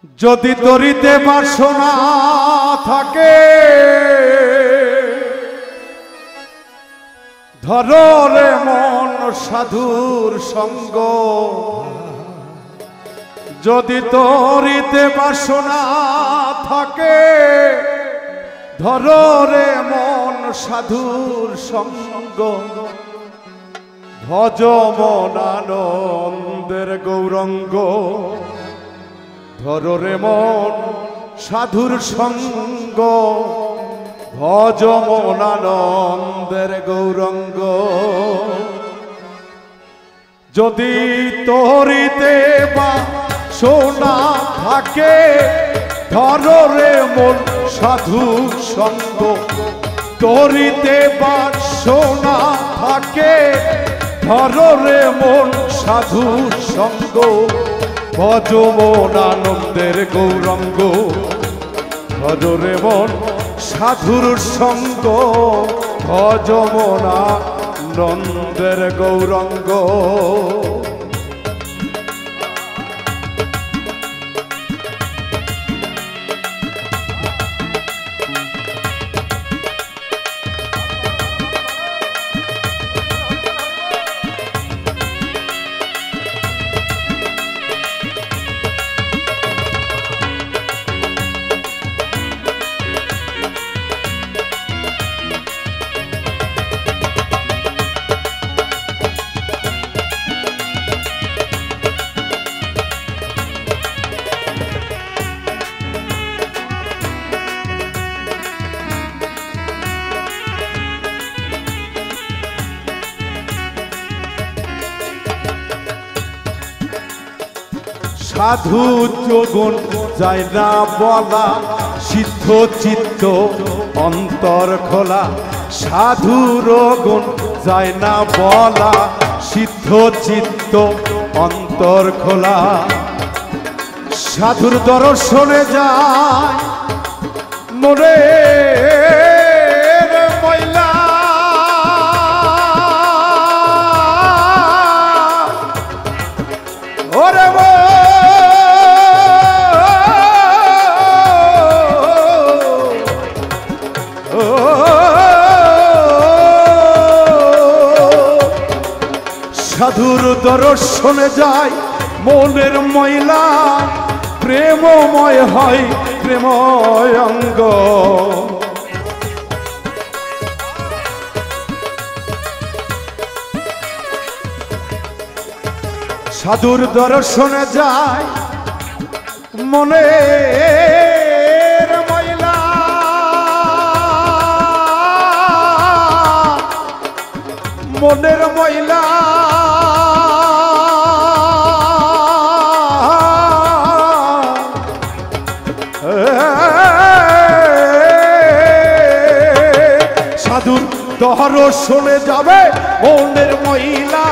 যদি তরিতে বাসনা থাকে ধরো রে মন সাধুর সঙ্গ, যদি তরিতে বাসনা থাকে ধরো রে মন সাধুর সঙ্গ, ভজ মন আনন্দের গৌরঙ্গ, ধরো রে মন সাধুর সঙ্গ, ভজ মন আনন্দের গৌরঙ্গ। যদি তরিতে বাসনা থাকে ধরো রে মন সাধুর সঙ্গ, তরিতে বাসনা থাকে ধরো রে মন সাধুর সঙ্গ, ভজ মন আনন্দের গৌরঙ্গ, ভজ রে মন সাধুর সঙ্গ, ভজ মন আনন্দের গৌরঙ্গ। সাধু যোগুন যায় না বলা, সিদ্ধ চিত্ত অন্তর খোলা, সাধুর গুণ যায় না বলা, সিদ্ধ চিত্ত অন্তর খোলা, সাধুর দর্শনে যায় মনে ময়লা, ওরে সাধুর দর্শনে যায় মনের ময়লা, প্রেমময় হয় প্রেমময় অঙ্গ, সাধুর দর্শনে যায় মনের ময়লা, মনের ময়লা, সাধুর দর্শনে যাবে মনের ময়লা,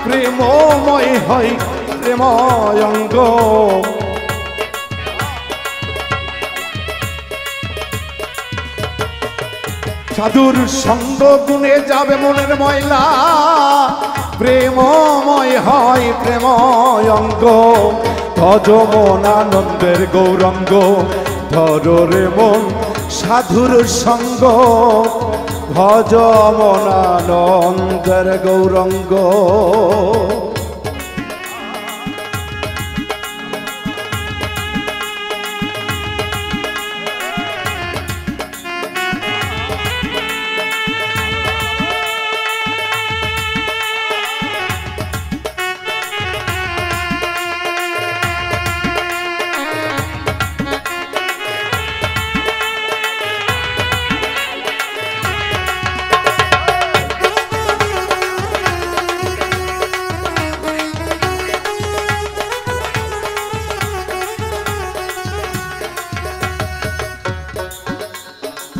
প্রেমময় হয় প্রেমময় অঙ্গ, সাধুর সঙ্গ গুণে যাবে মনের ময়লা, প্রেমময় হয় প্রেমময় অঙ্গ, ভজ মন আনন্দের গৌরঙ্গ, ধরো রে মন সাধুর সঙ্গ, ভজ মন আনন্দের গৌরঙ্গ।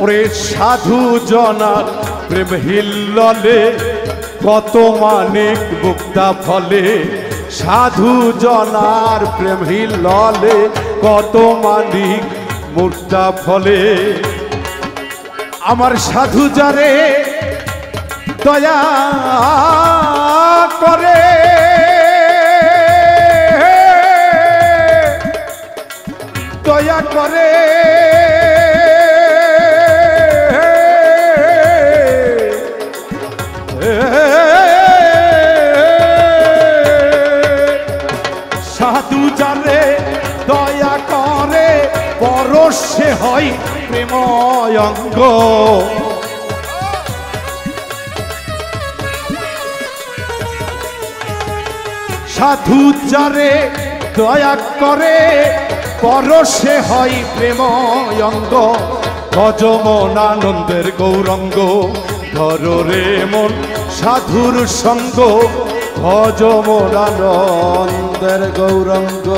ওরে সাধু জনার প্রেম হিল্ললে কত মানিক মুক্তা ফলে, সাধু জনার প্রেম হিল্ললে কত মানিক মুক্তা ফলে, আমার সাধু যারে দয়া করে দয়া করে সাধু যারে দয়া করে পরশে হয় প্রেময়ঙ্গ সাধু যারে দয়া করে পরশে হয় প্রেময়ঙ্গ ভজ মন আনন্দের গৌরঙ্গ ধর রে মন সাধুর সঙ্গ ভজ মন আনন্দের গৌরঙ্গ।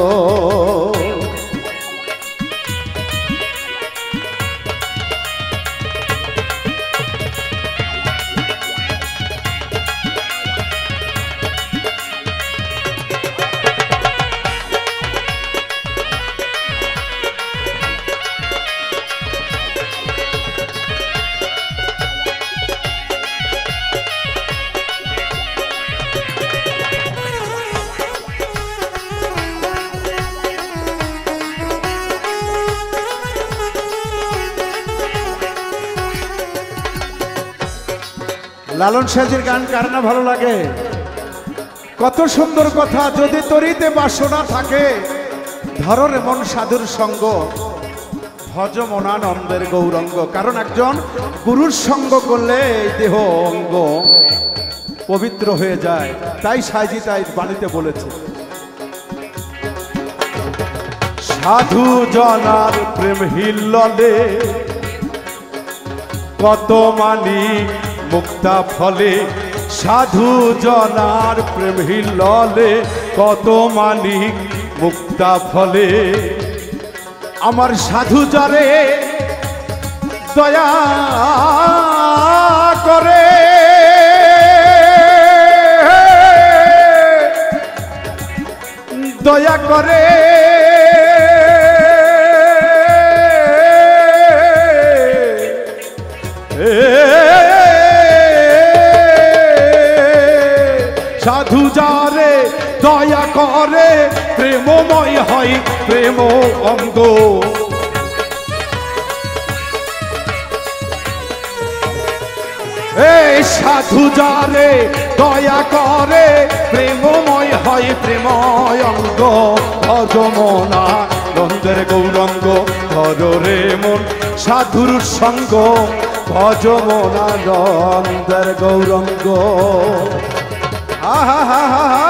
লালন সাজির গান কার না ভালো লাগে? কত সুন্দর কথা। যদি তরিতে বাসনা থাকে ধরো মন সাধুর সঙ্গ ভজ মনানন্দের গৌরঙ্গ। কারণ একজন গুরুর সঙ্গ করলে এই দেহ অঙ্গ পবিত্র হয়ে যায়। তাই সাইজি তাই বাণীতে বলেছে সাধু জনার প্রেম হিল্ললে কত মানি মুক্তা ফলে সাধু জনার প্রেম হিল্ললে কত মানিক মুক্তা ফলে আমার সাধু যারে দয়া করে দয়া করে সাধু যারে দয়া করে প্রেমময় হয় প্রেম অঙ্গ এই সাধু যারে দয়া করে প্রেমময় হয় প্রেময় অঙ্গ ভজ মনানন্দের গৌরঙ্গ ধর রে মন সাধুর সঙ্গ ভজ মনানন্দের গৌরঙ্গ। আহা হা হা হা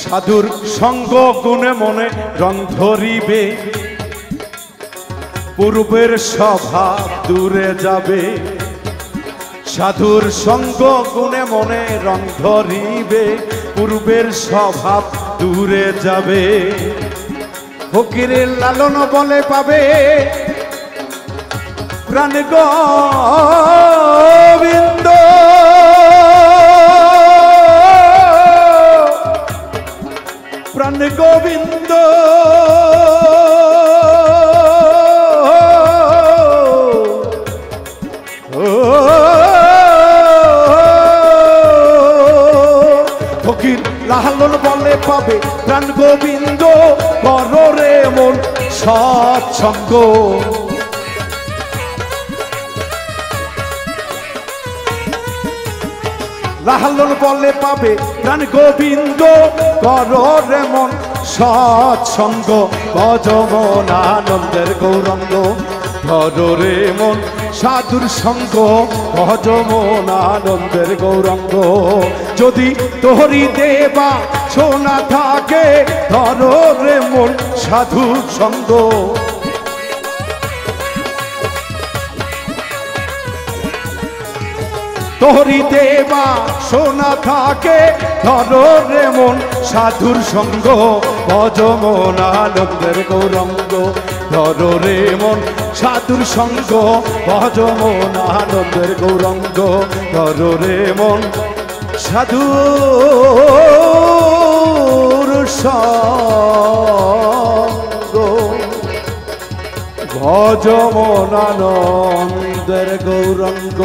সাধুর সঙ্গ গুণে মনে রং ধরিবে পূর্বের স্বভাব দূরে যাবে সাধুর সঙ্গ গুণে মনে রং ধরিবে পূর্বের স্বভাব দূরে যাবে ফকিরের লালন বলে পাবে প্রাণ গোবিন্দ প্রাণ গোবিন্দ ফকির লালন বলে পাবে প্রাণ গোবিন্দ কর রে মন সৎসঙ্গ লালন বলে পাবে প্রাণ গোবিন্দ কর রে মন সৎসঙ্গ ভজ মনানন্দের গৌরঙ্গ ধর রে মন সাধুর সঙ্গ ভজ মনানন্দের গৌরঙ্গ যদি তোহরি দেবা সোনা থাকে ধর রে মন সাধুর সঙ্গ তরিতে বা সোনা থাকে ধরো রে মন সাধুর সঙ্গ ভজ মন আনন্দের গৌরঙ্গ ধরো রে মন সাধুর সঙ্গ ভজ মন আনন্দের গৌরঙ্গ ধরো রে মন সাধুর সঙ্গ ভজ মন আনন্দের গৌরঙ্গ।